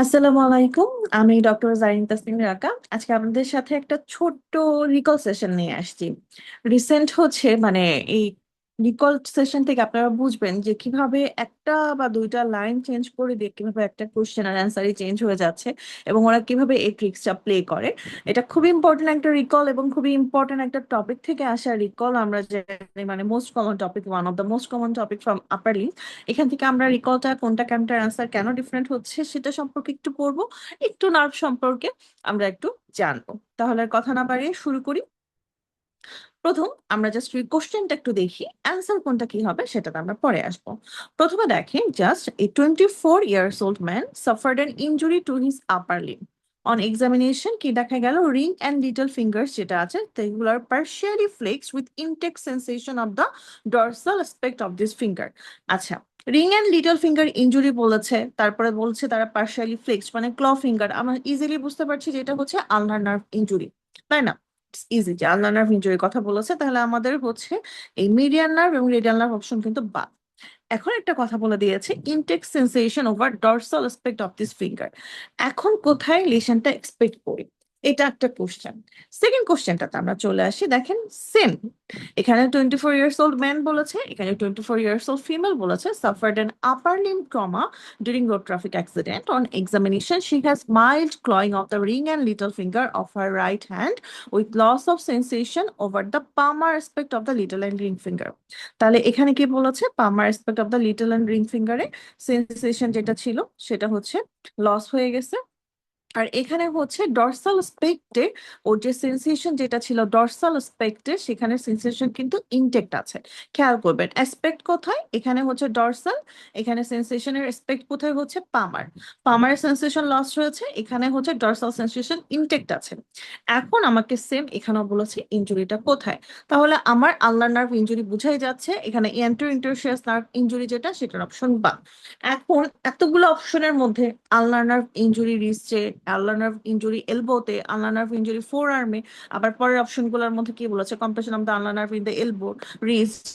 আসসালামু আলাইকুম। আমি ডক্টর জারিন তাসনিম রাকা। আজকে আপনাদের সাথে একটা ছোট্ট রিকল সেশন নিয়ে আসছি। রিসেন্ট মানে এই রিকল সেশন থেকে আপনারা বুঝবেন যে কিভাবে একটা বা দুইটা লাইন চেঞ্জ করে দিয়ে কিভাবে একটা কোশ্চেন আর অ্যান্সারই চেঞ্জ হয়ে যাচ্ছে এবং ওরা কিভাবে এই ট্রিক্সটা প্লে করে। এটা খুবই ইম্পর্টেন্ট একটা রিকল এবং খুবই ইম্পর্টেন্ট একটা টপিক থেকে আসা রিকল। আমরা জানি most common topic, one of the most common topic from upper. এখান থেকে আমরা রিকলটা কোনটা কোনটার অ্যান্সার কেন ডিফারেন্ট হচ্ছে সেটা সম্পর্কে একটু পড়বো, একটু নার্ভ সম্পর্কে আমরা একটু জানবো। তাহলে আর কথা না বাড়িয়ে শুরু করি। প্রথম আমরা জাস্ট কোশ্চেনটা একটু দেখি, অ্যান্সার কোনটা কি হবে সেটাতে আমরা পরে আসবো। প্রথমে দেখেন, just a 24 years old man suffered an injury to his upper limb. On examination কি দেখা গেল, রিং অ্যান্ড লিটল ফিঙ্গার্স যেটা আছে সেগুলো আর partially flexed with intake sensation of the dorsal aspect of this finger. আচ্ছা, ring and little finger injury বলেছে, তারপরে বলছে তারা পার্শিয়ালি ফ্লেক্সড মানে ক্ল ফিঙ্গার। আমরা ইজিলি বুঝতে পারছি যে এটা হচ্ছে আলনার নার্ভ ইনজুরি, তাই না? ইজি যে আলনার নার্ভ ইনজুরির কথা বলেছে, তাহলে আমাদের হচ্ছে এই মিডিয়ান নার্ভ এবং রেডিয়াল নার্ভ অপশন কিন্তু বাদ। এখন একটা কথা বলে দিয়েছে, intact sensation over dorsal aspect of this finger. এখন কোথায় লেশনটা এক্সপেক্ট করি, এটা একটা কোশ্চেন। সেকেন্ড কোশ্চেনটাতে আমরা চলে আসি, দেখেন সেম। এখানে 24 years old ম্যান বলেছে, এখানে 24 years old ফিমেল বলেছে, suffered an upper Lim trauma during road traffic accident. On examination, she has mild clawing of the ring and little finger of her right hand with loss of sensation over the palmar aspect of the little and ring finger. তাহলে এখানে কি বলেছে, palmar aspect of the little and ring ফিঙ্গারে sensation যেটা ছিল সেটা হচ্ছে loss হয়ে গেছে। আর এখানে হচ্ছে ডরসাল স্পেক্টে ওর যে সেন্সেশন যেটা ছিল ডরসাল স্পেক্টে, সেখানে সেন্সেশন কিন্তু ইনটেক্ট আছে। খেয়াল করবেন অ্যাসপেক্ট কোথায়, এখানে হচ্ছে ডরসাল, এখানে সেন্সেশনের স্পেক্ট কোথায় হচ্ছে পামার। পামারের সেন্সেশন লস হয়েছে, এখানে হচ্ছে ডরসাল সেন্সেশন ইনটেক্ট আছে। এখন আমাকে সেম এখানেও বলেছে ইনজুরিটা কোথায়। তাহলে আমার আলনার নার্ভ ইনজুরি বুঝাই যাচ্ছে, এখানে ইন্টারশিয়াস নার্ভ ইনজুরি যেটা সেটার অপশন বা। এখন এতগুলো অপশনের মধ্যে আলনার নার্ভ ইনজুরি রিস্টে, আলনার নার্ভ ইনজুরি এলবোতে, আলনার নার্ভ ইনজুরি ফোর আর্মে, আবার পরের অপশনগুলোর মধ্যে কি বলেছে, compression of the ulnar nerve in the elbow, wrist,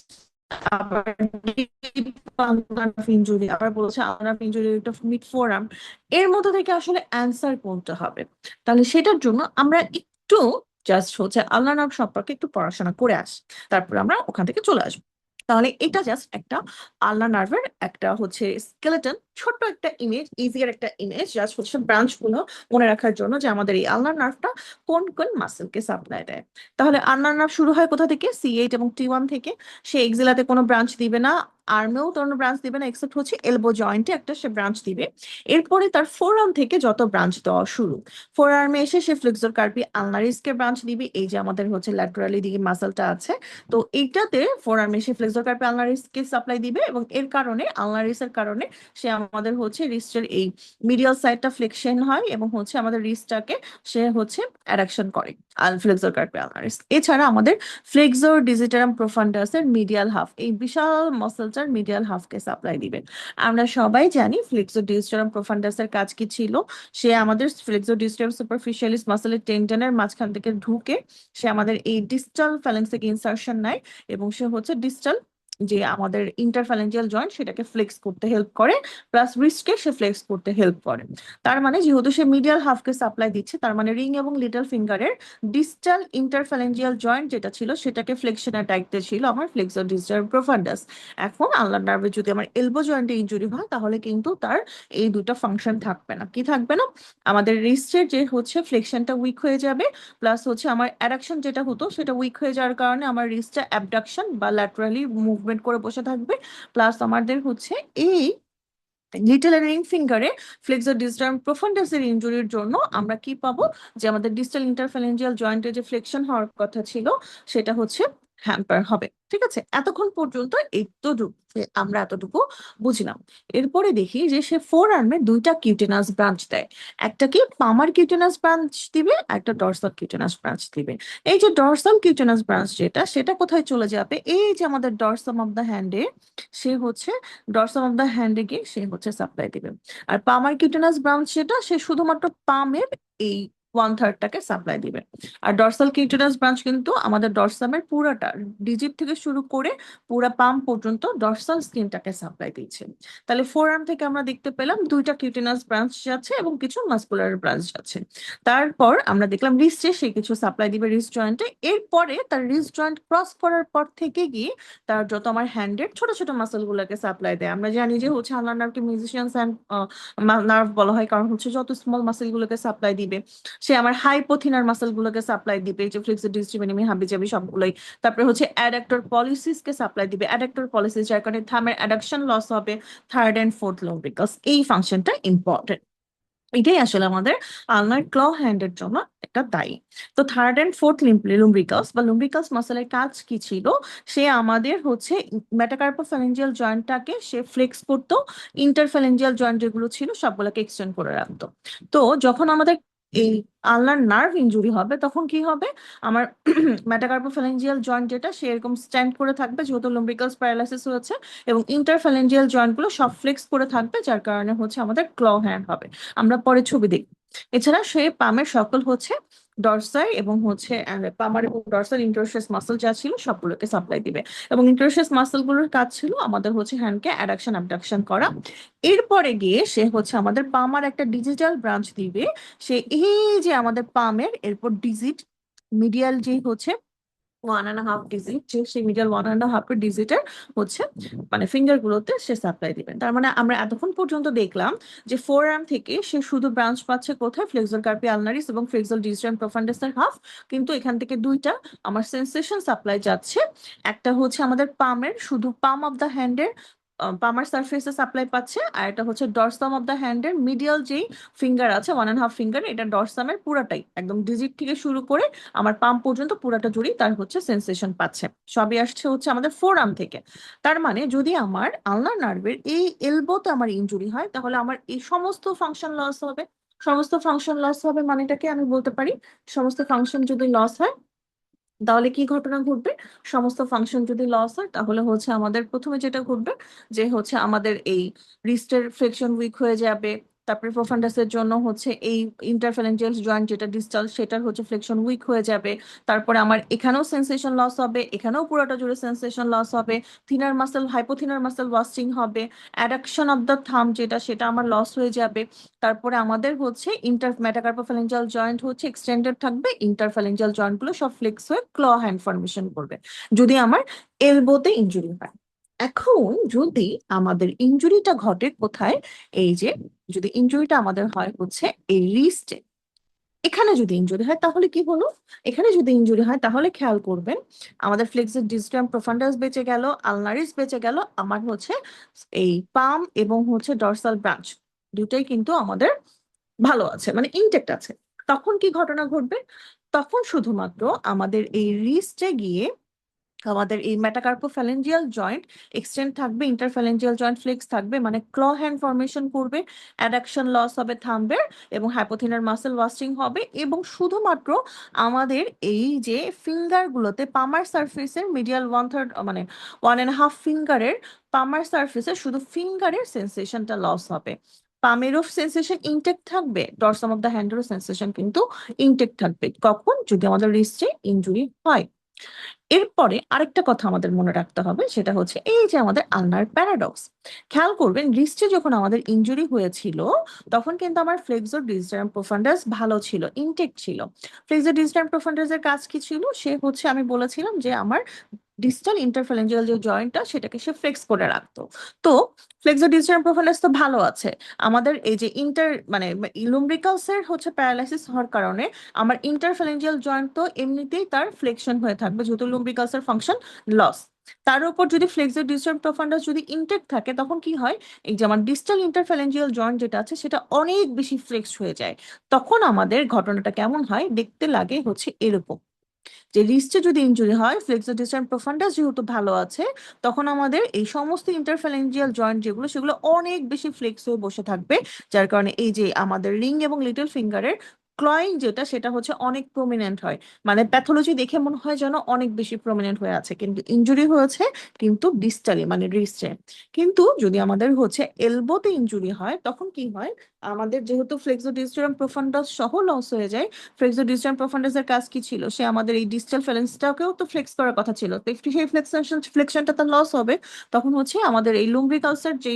আবার ইনজুরি, আবার বলেছে ulnar injury mid forearm. এর মধ্যে থেকে আসলে অ্যান্সার কোনটা হবে? তাহলে সেটার জন্য আমরা একটু জাস্ট হচ্ছে আল্লাহ নাম সম্পর্কে একটু পড়াশোনা করে আসি, তারপর আমরা ওখান থেকে চলে আসবো। তাহলে এটা জাস্ট একটা আলনা নার্ভের একটা হচ্ছে স্কেলেটন, ছোট্ট একটা ইমেজ, ইজিয়ার একটা ইমেজ, জাস্ট হচ্ছে ব্রাঞ্চ গুলো মনে রাখার জন্য যে আমাদের এই আলনা নার্ভটা কোন কোন মাসেলকে সাপ্লাই দেয়। তাহলে আলনা নার্ভ শুরু হয় কোথা থেকে, C8 এবং T1 থেকে। সে এক্সিলাতে কোনো ব্রাঞ্চ দিবে না, আর্মেও কোনো ব্রাঞ্চ দিবে না, এক্সেপ্ট হচ্ছে এলবো জয়েন্টে একটা সে ব্রাঞ্চ দিবে। এরপরে তার ফোর আর্ম থেকে যত ব্রাঞ্চ দেওয়া শুরু, ফোর আর্মে এসে সে ফ্লেক্সর কার্পি আলনারিসকে ব্রাঞ্চ দিবে, এই যে আমাদের হচ্ছে ল্যাটারালি দিকে মাসলটা আছে, তো এইটাতে ফোর আর্মে সে ফ্লেক্সর কার্পি আলনারিসকে সাপ্লাই দিবে এবং এর কারণে আলনারিসের কারণে সে আমাদের হচ্ছে রিস্টের এই মিডিয়াল সাইডটা ফ্লেকশন হয় এবং হচ্ছে আমাদের রিস্টটাকে সে হচ্ছে অ্যাডাকশন করে ফ্লেক্সর কার্পি আলনারিস। এছাড়া আমাদের ফ্লেক্সর ডিজিটারাম প্রোফান্ডাসের মিডিয়াল হাফ, এই বিশাল মাসলটার মিডিয়াল হাফকে সাপ্লাই দিবে। আমরা সবাই জানি ফ্লেক্সর ডিজিটারাম প্রোফান্ডাসের কাজ কি ছিল, সে আমাদের ফ্লেক্সর ডিজিটারাম সুপারফিশিয়ালিস মাসলের টেন্ডনের মাঝখান থেকে ঢুকে সে আমাদের এই ডিস্টাল ফ্যালেন্স থেকে ইনসারশন নেয় এবং সে হচ্ছে ডিস্টাল যে আমাদের ইন্টারফ্যালেঞ্জিয়াল জয়েন্ট সেটাকে ফ্লেক্স করতে হেল্প করে, প্লাস রিস্টকে সে ফ্লেক্স করতে হেল্প করে। তার মানে যেহেতু সে মিডিয়াল হাফকে সাপ্লাই দিচ্ছে, তার মানে রিং এবং লিটল ফিঙ্গারের ডিস্টাল ইন্টারফ্যালেঞ্জিয়াল জয়েন্ট যেটা ছিল সেটাকে ফ্লেকশনের দায়িত্বে ছিল আমার ফ্লেক্সর ডিজিটাল প্রোফান্ডাস। এখন আলনার নার্ভে যদি আমার এলবো জয়েন্টে ইনজুরি হয় তাহলে কিন্তু তার এই দুটো ফাংশন থাকবে না। কি থাকবে না? আমাদের রিস্টের যে হচ্ছে ফ্লেকশনটা উইক হয়ে যাবে, প্লাস হচ্ছে আমার অ্যাডাকশন যেটা হতো সেটা উইক হয়ে যাওয়ার কারণে আমার রিস্টটা অ্যাবডাকশন বা ল্যাটারালি মুভমেন্ট করে বসে থাকবে। প্লাস আমাদের হচ্ছে এই লিটল রিং ফিঙ্গারে ফ্লেক্সর ডিস্টাল প্রোফান্ডাসের ইনজুরির জন্য আমরা কি পাবো, যে আমাদের ডিস্টাল ইন্টারফ্যালেঞ্জিয়াল জয়েন্টে যে ফ্লেকশন হওয়ার কথা ছিল সেটা হচ্ছে হ্যাম্পার হবে। ঠিক আছে, এতক্ষণ পর্যন্ত আমরা এতটুকু বুঝলাম। এরপরে দেখি যে সে ফোর আর্মে দুইটা কিউটেনাস ব্রাঞ্চ দেয়, একটা কি পামার কিউটেনাস ব্রাঞ্চ দিবে, একটা ডরসাল কিউটেনাস ব্রাঞ্চ দিবে। এই যে ডরসাল কিউটেনাস ব্রাঞ্চ যেটা, সেটা কোথায় চলে যাবে, এই যে আমাদের ডরসাম অফ দ্য হ্যান্ডে সে হচ্ছে ডরসাম অফ দ্য হ্যান্ডে গিয়ে সে হচ্ছে সাপ্লাই দিবে। আর পামার কিউটেনাস ব্রাঞ্চ যেটা, সে শুধুমাত্র পামের এই ওয়ান থার্ডটাকে সাপ্লাই দিবে। আর ডর্সাল কিউটেনাস ব্রাঞ্চ কিন্তু আমাদের ডরসামের পুরাটা ডিজিট থেকে শুরু করে পুরা পাম পর্যন্ত ডর্সাল স্কিনটাকে সাপ্লাই দিচ্ছে। তাহলে ফোর আর্ম থেকে আমরা দেখতে পেলাম দুইটা কিউটেনাস ব্রাঞ্চ আছে এবং কিছু মাসকুলার ব্রাঞ্চ আছে। তারপর আমরা দেখলাম রিস্টে সে কিছু সাপ্লাই দিবে রিস্ট জয়েন্টে, এরপরে তার রিস্ট জয়েন্ট ক্রস করার পর থেকে গিয়ে তার যত আমার হ্যান্ডের ছোট ছোট মাসেল গুলোকে সাপ্লাই দেয়। আমরা জানি যে হচ্ছে আল্লাহ নার্ভকে মিউজিশিয়ানস অ্যান্ড নার্ভ বলা হয়, কারণ হচ্ছে যত স্মল মাসেল গুলোকে সাপ্লাই দিবে সে আমার হাইপোথিনার মাসেল গুলোকে সাপ্লাই দিবে, যে ফ্লেক্সর ডিস্ট্রিবিউটামি হাবিজাবি সবগুলোই। তারপরে হচ্ছে অ্যাডাক্টর পলিসিস কে সাপ্লাই দিবে, অ্যাডাক্টর পলিসিস যার কারণে থামের অ্যাডাকশন লস হবে, থার্ড এন্ড ফোর্থ লুম্ব্রিকাস। এই ফাংশনটা ইম্পর্টেন্ট, এটাই আসলে আমাদের আলনার ক্ল হ্যান্ডের জন্য একটা দায়ী। তো থার্ড এন্ড ফোর্থ লুম্ব্রিকাস বা লুম্ব্রিকাস মাসেলের কাজ কি ছিল? সে আমাদের হচ্ছে মেটাকার্পোফ্যালেঞ্জিয়াল জয়েন্টটাকে সে ফ্লেক্স করতো, ইন্টারফ্যালেঞ্জিয়াল জয়েন্ট যেগুলো ছিল সবগুলোকে এক্সটেন্ড করে রাখতো। তো যখন আমাদের এই আলনার নার্ভ ইনজুরি হবে তখন কি হবে? আমার মেটাকার্পোফ্যালেঞ্জিয়াল জয়েন্ট যেটা সে এরকম স্ট্যান্ড করে থাকবে যেহেতু লুম্ব্রিকাস প্যারালাইসিস হয়েছে, এবং ইন্টারফ্যালেঞ্জিয়াল জয়েন্ট গুলো সব ফ্লেক্স করে থাকবে, যার কারণে হচ্ছে আমাদের ক্ল হ্যান্ড হবে। আমরা পরে ছবি দেখব। এছাড়া সে পামের সকল হচ্ছে ডরসাই এবং হচ্ছে পামার এবং ডরসাল ইন্টারোশিয়াস মাসল যা ছিল সবগুলোকে সাপ্লাই দিবে, এবং ইন্টারোশিয়াস মাসল গুলোর কাজ ছিল আমাদের হচ্ছে হ্যান্ডকে অ্যাডাকশন অ্যাবডাকশন করা। এরপরে গিয়ে সে হচ্ছে আমাদের পামার একটা ডিজিটাল ব্রাঞ্চ দিবে। সে এই যে আমাদের পামের এরপর ডিজিট মিডিয়াল যে হচ্ছে 1.5 ডিজিট, যে সেই মিডিয়াল 1.5 ডিজিটের হচ্ছে মানে ফিঙ্গার গুলোতে সে সাপ্লাই দিবেন। তার মানে আমরা এতক্ষণ পর্যন্ত দেখলাম যে ফোর আর্ম থেকে সে শুধু ব্রাঞ্চ পাচ্ছে কোথায়? ফ্লেক্সর কার্পি আলনারিস এবং ফ্লেক্সর ডিস্টাম প্রফান্ডাসের হাফ। কিন্তু এখান থেকে দুইটা আমার সেন্সেশন সাপ্লাই যাচ্ছে, একটা হচ্ছে আমাদের পামের শুধু পাম অফ দ্য হ্যান্ডের পামার সারফেসে সাপ্লাই পাচ্ছে, আর এটা হচ্ছে ডরসাম অফ দ্য হ্যান্ডের মিডিয়াল যেই ফিঙ্গার আছে 1.5 ফিঙ্গার, এটা ডরসামের পুরাটাই একদম ডিজিট থেকে শুরু করে আমার পাম পর্যন্ত পুরাটা জুড়েই তার হচ্ছে সেন্সেশন পাচ্ছে। সবই আসছে হচ্ছে আমাদের ফোর আর্ম থেকে। তার মানে যদি আমার আলনার নার্ভের এই এলবোতে আমার ইনজুরি হয় তাহলে আমার এই সমস্ত ফাংশন লস হবে। সমস্ত ফাংশন লস হবে মানেটাকে আমি বলতে পারি, সমস্ত ফাংশন যদি লস হয় তাহলে কি ঘটনা ঘটবে? সমস্ত ফাংশন যদি লস হয় তাহলে হচ্ছে আমাদের প্রথমে যেটা ঘটবে যে হচ্ছে আমাদের এই রিস্টের ফ্লেকশন উইক হয়ে যাবে। তারপরে প্রোফান্ডাসের জন্য হচ্ছে এই ইন্টারফ্যালেঞ্জিয়াল জয়েন্ট যেটা ডিস্টাল সেটার হচ্ছে ফ্লেকশন উইক হয়ে যাবে। তারপরে আমার এখানেও সেন্সেশন লস হবে, এখানেও পুরোটা জুড়ে সেন্সেশন লস হবে, থিনার মাসেল হাইপোথিনার মাসেল ওয়াস্টিং হবে, অ্যাডাকশন অফ দ্য থাম যেটা সেটা আমার লস হয়ে যাবে। তারপরে আমাদের হচ্ছে মেটাকার্পোফ্যালেঞ্জিয়াল জয়েন্ট হচ্ছে এক্সটেন্ডেড থাকবে, ইন্টারফ্যালেঞ্জিয়াল জয়েন্ট গুলো সব ফ্লেক্স হয়ে ক্ল হ্যান্ড ফর্মেশন করবে যদি আমার এলবোতে ইনজুরি হয়। এখন যদি আমাদের ইনজুরিটা ঘটে কোথায়? এই যে যদি ইনজুরিটা আমাদের হয় হচ্ছে এই রিস্টে, এখানে যদি ইনজুরি হয় তাহলে কি হলো? এখানে যদি ইনজুরি হয় তাহলে খেয়াল করবেন আমাদের ফ্লেক্সর ডিস্টাম প্রোফান্ডাস বেঁচে গেল, আলনারিস বেঁচে গেল, আমার হচ্ছে এই পাম এবং হচ্ছে ডরসাল ব্রাঞ্চ দুটোই কিন্তু আমাদের ভালো আছে, মানে ইনটেক্ট আছে। তখন কি ঘটনা ঘটবে? তখন শুধুমাত্র আমাদের এই রিস্টে গিয়ে আমাদের এই মেটাকার্পোফ্যালেঞ্জিয়াল জয়েন্ট এক্সটেন্ড থাকবে, ইন্টারফ্যালেঞ্জিয়াল জয়েন্ট ফ্লেক্স থাকবে, মানে ক্ল হ্যান্ড ফর্মেশন করবে, অ্যাডাকশন লস হবে থাম্বের, এবং হাইপোথিনার মাসেল ওয়াস্টিং হবে, এবং শুধুমাত্র আমাদের এই যে ফিঙ্গার গুলোতে পামার সারফেসের মিডিয়াল ওয়ান থার্ড মানে 1.5 ফিঙ্গারের পামার সারফেসে শুধু ফিঙ্গারের সেন্সেশনটা লস হবে। পামেরও সেন্সেশন ইনটেক্ট থাকবে, ডরসাম অফ দ্য হ্যান্ডেরও সেন্সেশন কিন্তু ইনটেক্ট থাকবে। কখন? যদি আমাদের রিস্টে ইনজুরি হয়। এরপরে আরেকটা কথা আমাদের মনে রাখতে হবে, সেটা হচ্ছে এই যে আমাদের আলনার প্যারাডক্স। খেয়াল করবেন রিস্টে যখন আমাদের ইনজুরি হয়েছিল তখন কিন্তু আমার ফ্লেক্সর ডিস্টাম প্রোফান্ডাস ভালো ছিল, ইনটেক্ট ছিল। ফ্লেক্সর ডিস্টাম প্রোফান্ডাস এর কাজ কি ছিল? সে হচ্ছে আমি বলেছিলাম যে আমার ডিস্টাল ইন্টারফ্যালেঞ্জিয়াল যে জয়েন্টটা সেটাকে সে ফ্লেক্স করে রাখতো। তো ফ্লেক্সর ডিস্টাম প্রোফান্ডাস তো ভালো আছে, আমাদের এই যে মানে লুম্ব্রিকালস এর হচ্ছে প্যারালাইসিস হওয়ার কারণে আমার ইন্টারফ্যালেঞ্জিয়াল জয়েন্ট তো এমনিতেই তার ফ্লেকশন হয়ে থাকবে যেহেতু লুম্ব্রিকালসের ফাংশন লস। তার উপর যদি ফ্লেক্সর ডিস্টাল প্রোফান্ডাস যদি ইনটেক্ট থাকে তখন কি হয়? এই যে আমার ডিস্টাল ইন্টারফ্যালেঞ্জিয়াল জয়েন্ট যেটা আছে সেটা অনেক বেশি ফ্লেক্স হয়ে যায়। তখন আমাদের ঘটনাটা কেমন হয়? দেখতে লাগে হচ্ছে এরকম, যে রিস্টে যদি ইনজুরি হয় ফ্লেক্সর ডিস্টাল প্রোফান্ডাস যেহেতু ভালো আছে তখন আমাদের এই সমস্ত ইন্টারফ্যালেঞ্জিয়াল জয়েন্ট যেগুলো সেগুলো অনেক বেশি ফ্লেক্স হয়ে বসে থাকবে, যার কারণে এই যে আমাদের রিং এবং লিটল ফিঙ্গারের ক্লয়িং যেটা সেটা হচ্ছে অনেক প্রমিনেন্ট হয়, মানে প্যাথোলজি দেখে মনে হয় যেন অনেক বেশি প্রমিনেন্ট হয়ে আছে, কিন্তু ইনজুরি হয়েছে কিন্তু ডিস্টালি মানে রিস্টে। কিন্তু যদি আমাদের হচ্ছে এলবোতে ইনজুরি হয় তখন কি হয়, আমাদের যেহেতু ফ্লেক্সোডিস্টাম প্রোফান্ডাস সহ লস হয়ে যায়। ফ্লেক্সোডিস্টাম প্রোফান্ডাসের কাজ কি ছিল, সে আমাদের এই ডিস্টাল ফ্যালেন্সটাকেও তো ফ্লেক্স করার কথা ছিল, তো সেই ফ্লেকশনটা তার লস হবে। তখন হচ্ছে আমাদের এই লুম্ব্রিকালসের যে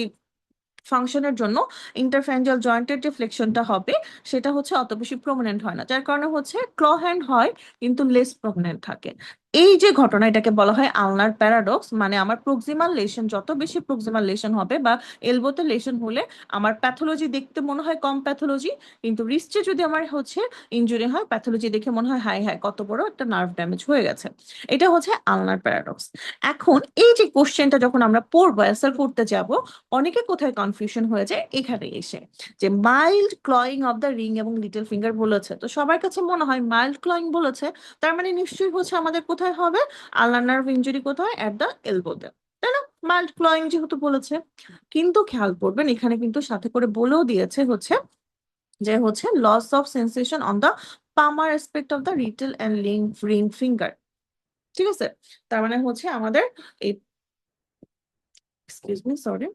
ফাংশনের জন্য ইন্টারফ্যাঞ্জাল জয়েন্টের যে ফ্লেকশনটা হবে সেটা হচ্ছে অত বেশি প্রমিনেন্ট হয় না, যার কারণে হচ্ছে ক্ল হ্যান্ড হয় কিন্তু লেস প্রমিনেন্ট থাকে। এই যে ঘটনা এটাকে বলা হয় আলনার প্যারাডক্স, মানে আমার প্রক্সিমাল লেশন যত বেশি প্রক্সিমাল লেশন হবে বা এলবোতে লেশন হলে আমার প্যাথোলজি দেখতে মনে হয় কম প্যাথোলজি, কিন্তু রিস্টে যদি আমার হচ্ছে ইনজুরি হয় প্যাথোলজি দেখে মনে হয় হাই হাই কত বড় একটা নার্ভ ড্যামেজ হয়ে গেছে। এটা হচ্ছে আলনার প্যারাডক্স। এখন এই যে কোশ্চেনটা যখন আমরা পড়বো অ্যান্সার করতে যাব, অনেকে কোথায় কনফিউশন হয়ে যায় এখানে এসে, যে মাইল্ড ক্লয়িং অফ দ্য রিং এবং লিটল ফিঙ্গার বলেছে, তো সবার কাছে মনে হয় মাইল্ড ক্লয়িং বলেছে, তার মানে নিশ্চয়ই হচ্ছে আমাদের কোথায় হবে, আলনার নার্ভ ইনজুরি কোথায়, এট দ্য এলবোতে, তাই না? মাইল্ড ক্লয়িং যেহেতু বলেছে, কিন্তু খেয়াল করবেন এখানে কিন্তু সাথে করে বলেও দিয়েছে হচ্ছে যে হচ্ছে loss of sensation on the palmar aspect of the little and ring finger. ঠিক আছে, তার মানে হচ্ছে আমাদের এই, এক্সকিউজ মি সরি,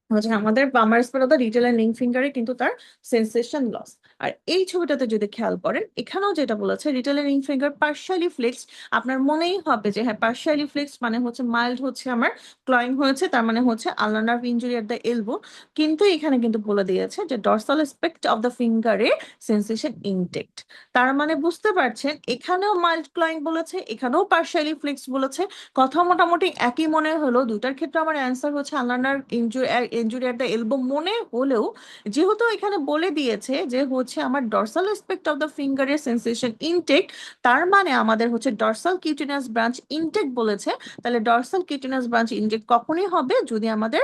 হচ্ছে আমাদের palmar aspect of the little and ring ফিঙ্গারে কিন্তু তার সেন্সেশন লস। আর এই ছবিটাতে যদি খেয়াল করেন এখানেও যেটা বলেছে little and ring finger partially flexed, আপনার মনেই হবে যে হ্যাঁ পার্শিয়ালি ফ্লেক্সড মানে হচ্ছে মাইল্ড হচ্ছে আমার ক্লয়িং হয়েছে, তার মানে হচ্ছে ulnar nerve injury at the elbow. কিন্তু এখানে কিন্তু বলে দিয়েছে যে ডর্সাল অ্যাসপেক্ট অফ দ্য ফিঙ্গারে সেন্সেশন ইনটেক্ট, তার মানে বুঝতে পারছেন এখানেও মাইল্ড ক্লয়িং বলেছে এখানেও পার্শিয়ালি ফ্লেক্সড বলেছে, কথা মোটামুটি একই মনে হলো। দুইটার ক্ষেত্রে আমার অ্যান্সার হচ্ছে ulnar injury at the elbow মনে হলেও, যেহেতু এখানে বলে দিয়েছে যে হচ্ছে আমার ডর্সাল অ্যাসপেক্ট অফ দ্য ফিঙ্গারের সেন্সেশন ইনটেক্ট, তার মানে আমাদের হচ্ছে ডর্সাল কিউটিনাস ব্রাঞ্চ ইনটেক্ট বলেছে। তাহলে ডর্সাল কিউটিনাস ব্রাঞ্চ ইনটেক্ট কখনই হবে যদি আমাদের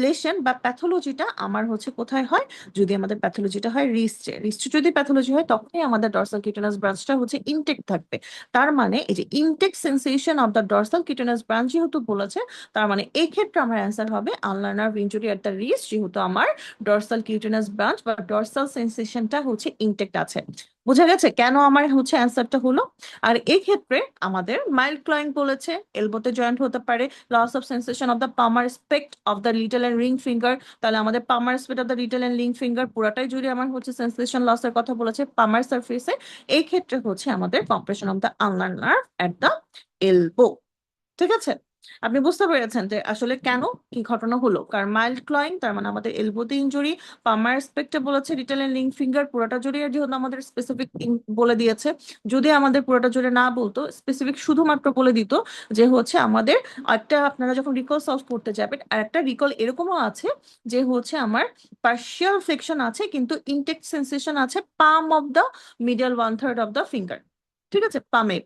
লেশন বা প্যাথোলজিটা আমার হচ্ছে কোথায় হয়, যদি আমাদের প্যাথোলজিটা হয় রিস্টে, রিস্টে যদি প্যাথোলজি হয় তখনই আমাদের ডর্সাল কিউটিনাস ব্রাঞ্চটা হচ্ছে ইনটেক্ট থাকবে। তার মানে এই যে intact sensation of the dorsal cutaneous branch যেহেতু বলেছে, তার মানে এই ক্ষেত্রে আমার অ্যান্সার হবে ulnar nerve injury at the wrist, যেহেতু আমার ডর্সাল কিউটেনাস ব্রাঞ্চ বা ডর্সাল সেন্সেশনটা হচ্ছে ইনটেক্ট আছে। বোঝা গেছে কেন আমার হচ্ছে অ্যান্সারটা হলো। আর এই ক্ষেত্রে আমাদের মাইল্ড ক্লয়িং বলেছে এলবোতে জয়েন্ট হতে পারে, loss of sensation of the palmar aspect of the little and ring finger, তাহলে আমাদের palmar aspect of the little and ring finger পুরাটাই জুড়ে আমার হচ্ছে সেন্সেশন লসের কথা বলেছে পামার সারফেসে। এই ক্ষেত্রে হচ্ছে আমাদের compression of the ulnar nerve at the elbow. ঠিক আছে, আপনি বুঝতে পেরেছেন যে আসলে কেন কি ঘটনা হলো, কারণ মাইল্ড ক্লয়িং তার মানে আমাদের এলবোতে ইনজুরি, পামার স্পেক্টে বলেছে রিটেল এন্ড লিঙ্ক ফিঙ্গার পুরোটা জুড়ে, আর যেহেতু আমাদের স্পেসিফিক বলে দিয়েছে, যদি আমাদের পুরোটা জুড়ে না বলতো স্পেসিফিক শুধুমাত্র বলে দিত যে হচ্ছে আমাদের একটা, আপনারা যখন রিকল সলভ করতে যাবেন আর একটা রিকল এরকমও আছে যে হচ্ছে আমার পার্শিয়াল ফ্লেকশন আছে কিন্তু ইনটেক্ট সেন্সেশন আছে palm of the middle one third of the finger. ঠিক আছে, পামে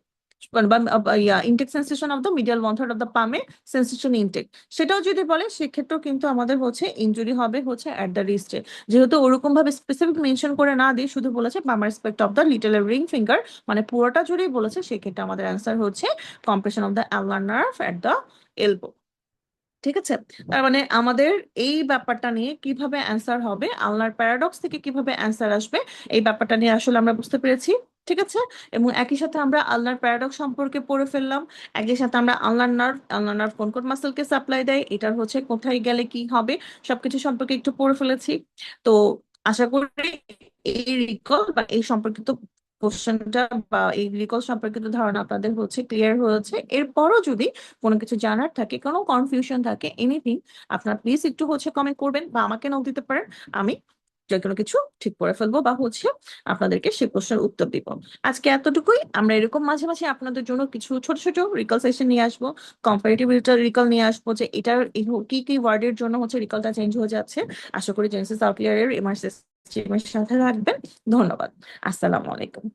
intact sensation of the medial one third of the পামে সেন্সেশন ইনটেক, সেটাও যদি বলে সেক্ষেত্রেও কিন্তু আমাদের হচ্ছে ইনজুরি হবে হচ্ছে অ্যাট দ্য রিস্টে। যেহেতু ওরকম ভাবে স্পেসিফিক মেনশন করে না দিয়ে শুধু বলেছে palmar aspect of the little ring finger, মানে পুরোটা জুড়েই বলেছে, সেক্ষেত্রে আমাদের অ্যান্সার হচ্ছে compression of the ulnar nerve at the elbow. ঠিক আছে, তার মানে আমাদের এই ব্যাপারটা নিয়ে কিভাবে অ্যান্সার হবে, আলনার প্যারাডক্স থেকে কিভাবে অ্যান্সার আসবে, এই ব্যাপারটা নিয়ে আসলে আমরা বুঝতে পেরেছি। ঠিক আছে, এবং একই সাথে আমরা আলনার প্যারাডক্স সম্পর্কে পড়ে ফেললাম, একই সাথে আমরা আলনার নার্ভ কোন কোন মাসেলকে সাপ্লাই দেয়, এটার হচ্ছে কোথায় গেলে কি হবে, সবকিছু সম্পর্কে একটু পড়ে ফেলেছি। তো আশা করি এই রিকল বা এই সম্পর্কিত কোশ্চেনটা বা এই রিকল সম্পর্কিত ধারণা আপনাদের হচ্ছে ক্লিয়ার হয়েছে। এরপরও যদি কোনো কিছু জানার থাকে, কোনো কনফিউশন থাকে, এনিথিং, আপনারা প্লিজ একটু হচ্ছে কমেন্ট করবেন বা আমাকে নক দিতে পারেন, আমি যে কোনো কিছু ঠিক করে ফেলবো বা হচ্ছে আপনাদেরকে সেই প্রশ্নের উত্তর দিব। আজকে এতটুকুই, আমরা এরকম মাঝে মাঝে আপনাদের জন্য কিছু ছোট ছোট রিকল সেশন নিয়ে আসবো, কম্পারেটিভ রিকল নিয়ে আসবো যে এটার কি কি ওয়ার্ডের জন্য হচ্ছে রিকলটা চেঞ্জ হয়ে যাচ্ছে। আশা করি জেনেসিস আউটলিয়ারের এমআরসি সাথে রাখবেন। ধন্যবাদ। আসসালামু আলাইকুম।